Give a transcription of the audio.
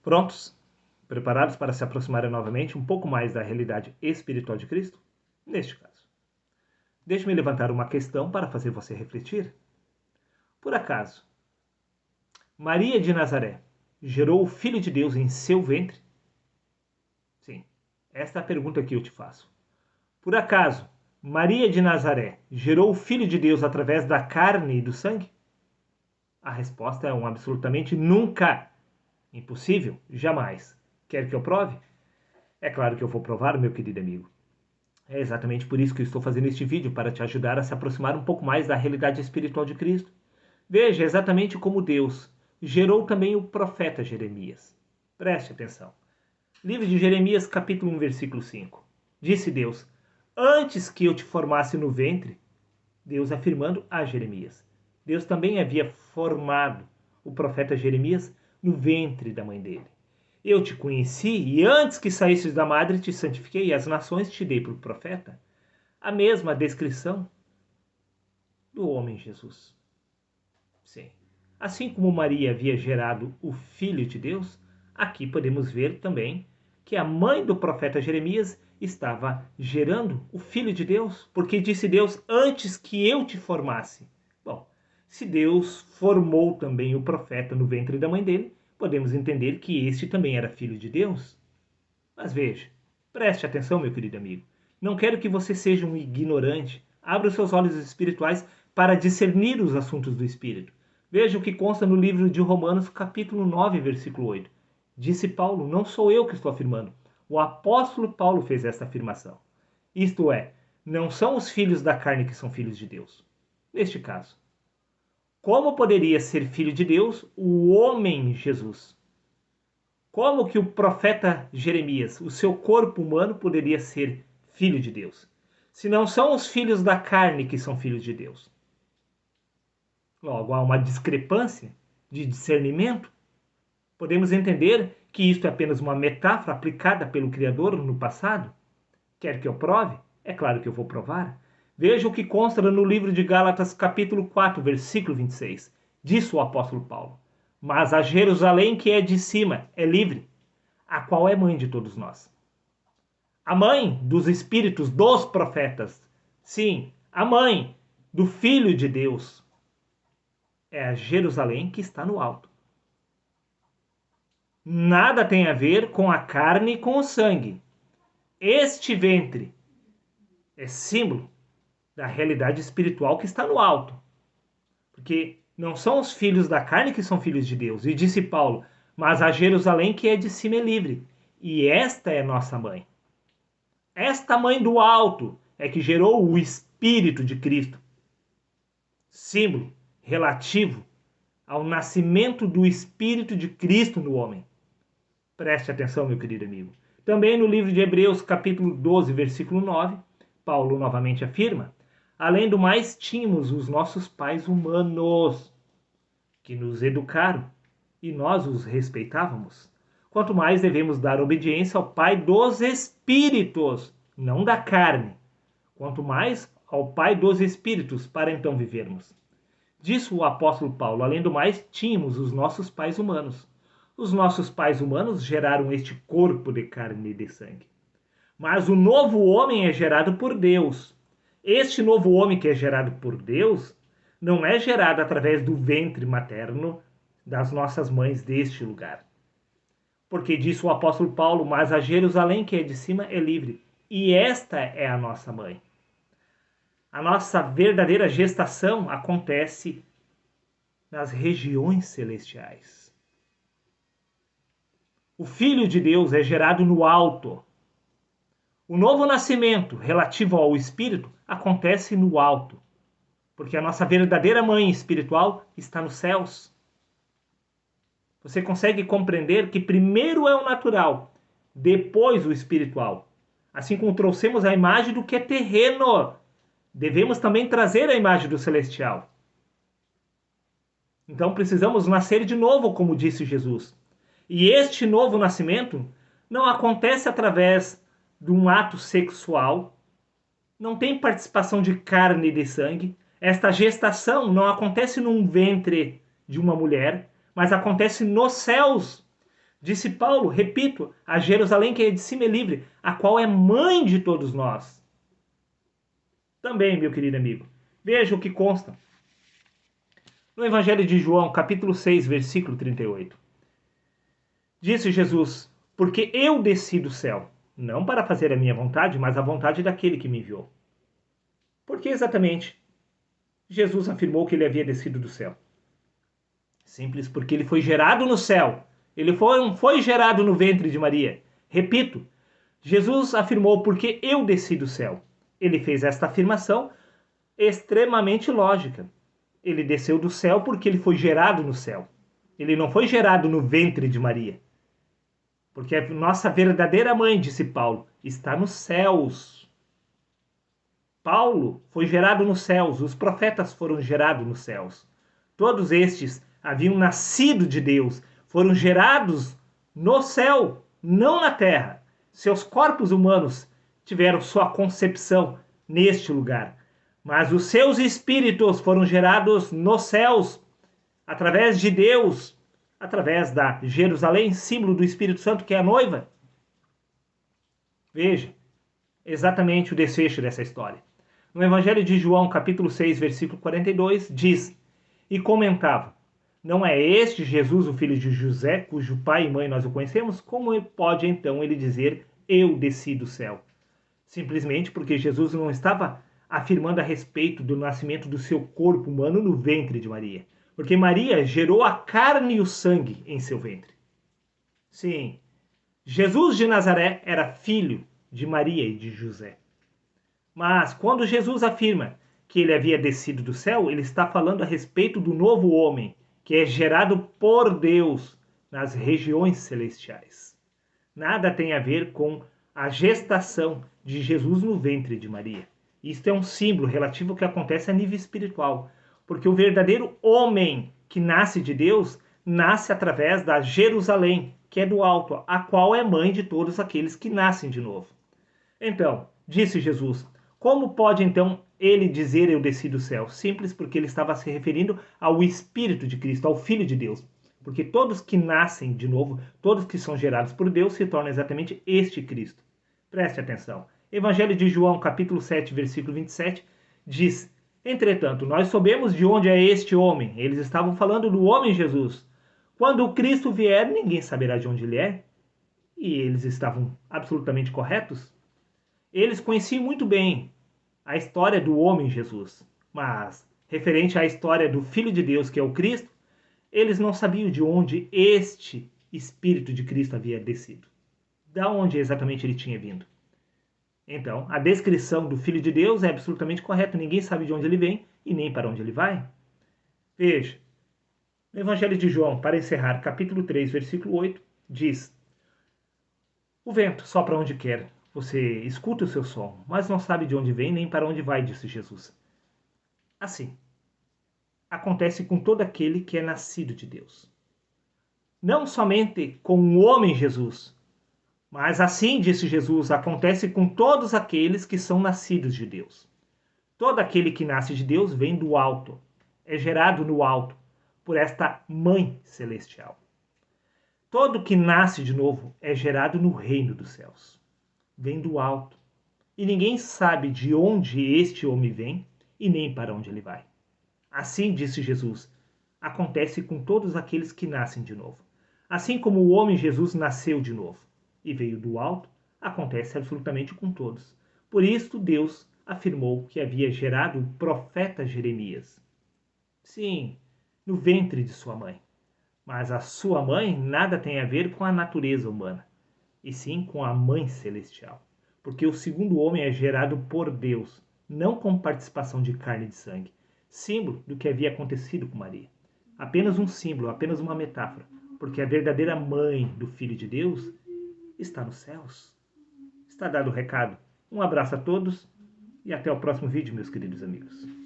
Prontos? Preparados para se aproximarem novamente um pouco mais da realidade espiritual de Cristo? Neste caso, deixe-me levantar uma questão para fazer você refletir. Por acaso, Maria de Nazaré gerou o Filho de Deus em seu ventre? Sim, esta é a pergunta que eu te faço. Por acaso, Maria de Nazaré gerou o Filho de Deus através da carne e do sangue? A resposta é um absolutamente nunca. Impossível? Jamais. Quer que eu prove? É claro que eu vou provar, meu querido amigo. É exatamente por isso que eu estou fazendo este vídeo, para te ajudar a se aproximar um pouco mais da realidade espiritual de Cristo. Veja exatamente como Deus gerou também o profeta Jeremias. Preste atenção. Livro de Jeremias, capítulo 1, versículo 5. Disse Deus: antes que eu te formasse no ventre, Deus afirmando a Jeremias. Deus também havia formado o profeta Jeremias no ventre da mãe dele. Eu te conheci e antes que saísses da madre te santifiquei e as nações te dei por profeta. A mesma descrição do homem Jesus. Sim. Assim como Maria havia gerado o Filho de Deus, aqui podemos ver também que a mãe do profeta Jeremias estava gerando o Filho de Deus, porque disse Deus antes que eu te formasse. Bom, se Deus formou também o profeta no ventre da mãe dele, podemos entender que este também era filho de Deus. Mas veja, preste atenção, meu querido amigo. Não quero que você seja um ignorante. Abra os seus olhos espirituais para discernir os assuntos do Espírito. Veja o que consta no livro de Romanos, capítulo 9, versículo 8. Disse Paulo, não sou eu que estou afirmando. O apóstolo Paulo fez esta afirmação. Isto é, não são os filhos da carne que são filhos de Deus. Neste caso, como poderia ser filho de Deus o homem Jesus? Como que o profeta Jeremias, o seu corpo humano, poderia ser filho de Deus? Se não são os filhos da carne que são filhos de Deus. Logo, há uma discrepância de discernimento. Podemos entender que isto é apenas uma metáfora aplicada pelo Criador no passado? Quer que eu prove? É claro que eu vou provar. Veja o que consta no livro de Gálatas, capítulo 4, versículo 26. Disse o apóstolo Paulo: mas a Jerusalém que é de cima é livre, a qual é mãe de todos nós. A mãe dos espíritos dos profetas. Sim, a mãe do Filho de Deus. É a Jerusalém que está no alto. Nada tem a ver com a carne e com o sangue. Este ventre é símbolo da realidade espiritual que está no alto. Porque não são os filhos da carne que são filhos de Deus. E disse Paulo, mas a Jerusalém que é de cima é livre. E esta é nossa mãe. Esta mãe do alto é que gerou o Espírito de Cristo. Símbolo relativo ao nascimento do Espírito de Cristo no homem. Preste atenção, meu querido amigo. Também no livro de Hebreus, capítulo 12, versículo 9, Paulo novamente afirma: além do mais, tínhamos os nossos pais humanos, que nos educaram, e nós os respeitávamos. Quanto mais devemos dar obediência ao Pai dos Espíritos, não da carne. Quanto mais ao Pai dos Espíritos, para então vivermos. Disse o apóstolo Paulo, além do mais, tínhamos os nossos pais humanos. Os nossos pais humanos geraram este corpo de carne e de sangue. Mas o novo homem é gerado por Deus. Este novo homem que é gerado por Deus não é gerado através do ventre materno das nossas mães deste lugar. Porque disse o apóstolo Paulo, mas a Jerusalém que é de cima é livre. E esta é a nossa mãe. A nossa verdadeira gestação acontece nas regiões celestiais. O Filho de Deus é gerado no alto. O novo nascimento relativo ao Espírito acontece no alto. Porque a nossa verdadeira mãe espiritual está nos céus. Você consegue compreender que primeiro é o natural, depois o espiritual. Assim como trouxemos a imagem do que é terreno, devemos também trazer a imagem do celestial. Então precisamos nascer de novo, como disse Jesus. E este novo nascimento não acontece através de um ato sexual, não tem participação de carne e de sangue. Esta gestação não acontece num ventre de uma mulher, mas acontece nos céus. Disse Paulo, repito, a Jerusalém que é de cima é livre, a qual é mãe de todos nós. Também, meu querido amigo, veja o que consta no Evangelho de João, capítulo 6, versículo 38. Disse Jesus, porque eu desci do céu, não para fazer a minha vontade, mas a vontade daquele que me enviou. Por que exatamente Jesus afirmou que ele havia descido do céu? Simples porque ele foi gerado no céu. Ele foi gerado no ventre de Maria. Repito, Jesus afirmou porque eu desci do céu. Ele fez esta afirmação extremamente lógica. Ele desceu do céu porque ele foi gerado no céu. Ele não foi gerado no ventre de Maria. Porque a nossa verdadeira mãe, disse Paulo, está nos céus. Paulo foi gerado nos céus, os profetas foram gerados nos céus. Todos estes haviam nascido de Deus, foram gerados no céu, não na terra. Seus corpos humanos tiveram sua concepção neste lugar, mas os seus espíritos foram gerados nos céus, através de Deus, através da Jerusalém, símbolo do Espírito Santo, que é a noiva. Veja exatamente o desfecho dessa história. No Evangelho de João, capítulo 6, versículo 42, diz: E comentava: Não é este Jesus, o filho de José, cujo pai e mãe nós o conhecemos? Como pode então ele dizer: Eu desci do céu? Simplesmente porque Jesus não estava afirmando a respeito do nascimento do seu corpo humano no ventre de Maria. Porque Maria gerou a carne e o sangue em seu ventre. Sim, Jesus de Nazaré era filho de Maria e de José. Mas quando Jesus afirma que ele havia descido do céu, ele está falando a respeito do novo homem, que é gerado por Deus nas regiões celestiais. Nada tem a ver com a gestação de Jesus no ventre de Maria. Isto é um símbolo relativo ao que acontece a nível espiritual, porque o verdadeiro homem que nasce de Deus nasce através da Jerusalém, que é do alto, a qual é mãe de todos aqueles que nascem de novo. Então, disse Jesus, como pode então ele dizer eu desci do céu? Simples porque ele estava se referindo ao Espírito de Cristo, ao Filho de Deus. Porque todos que nascem de novo, todos que são gerados por Deus, se tornam exatamente este Cristo. Preste atenção. Evangelho de João, capítulo 7, versículo 27, diz: Entretanto, nós sabemos de onde é este homem. Eles estavam falando do homem Jesus. Quando o Cristo vier, ninguém saberá de onde ele é. E eles estavam absolutamente corretos. Eles conheciam muito bem a história do homem Jesus, mas referente à história do Filho de Deus, que é o Cristo, eles não sabiam de onde este Espírito de Cristo havia descido. Da onde exatamente ele tinha vindo. Então, a descrição do Filho de Deus é absolutamente correta. Ninguém sabe de onde ele vem e nem para onde ele vai. Veja, no Evangelho de João, para encerrar, capítulo 3, versículo 8, diz: O vento sopra onde quer. Você escuta o seu som, mas não sabe de onde vem nem para onde vai, disse Jesus. Assim, acontece com todo aquele que é nascido de Deus. Não somente com o homem Jesus, mas assim, disse Jesus, acontece com todos aqueles que são nascidos de Deus. Todo aquele que nasce de Deus vem do alto, é gerado no alto, por esta mãe celestial. Todo que nasce de novo é gerado no reino dos céus. Vem do alto. E ninguém sabe de onde este homem vem e nem para onde ele vai. Assim, disse Jesus, acontece com todos aqueles que nascem de novo. Assim como o homem Jesus nasceu de novo e veio do alto, acontece absolutamente com todos. Por isso, Deus afirmou que havia gerado o profeta Jeremias. Sim, no ventre de sua mãe. Mas a sua mãe nada tem a ver com a natureza humana, e sim com a mãe celestial. Porque o segundo homem é gerado por Deus, não com participação de carne e de sangue. Símbolo do que havia acontecido com Maria. Apenas um símbolo, apenas uma metáfora. Porque a verdadeira mãe do Filho de Deus está nos céus. Está dado o recado. Um abraço a todos e até o próximo vídeo, meus queridos amigos.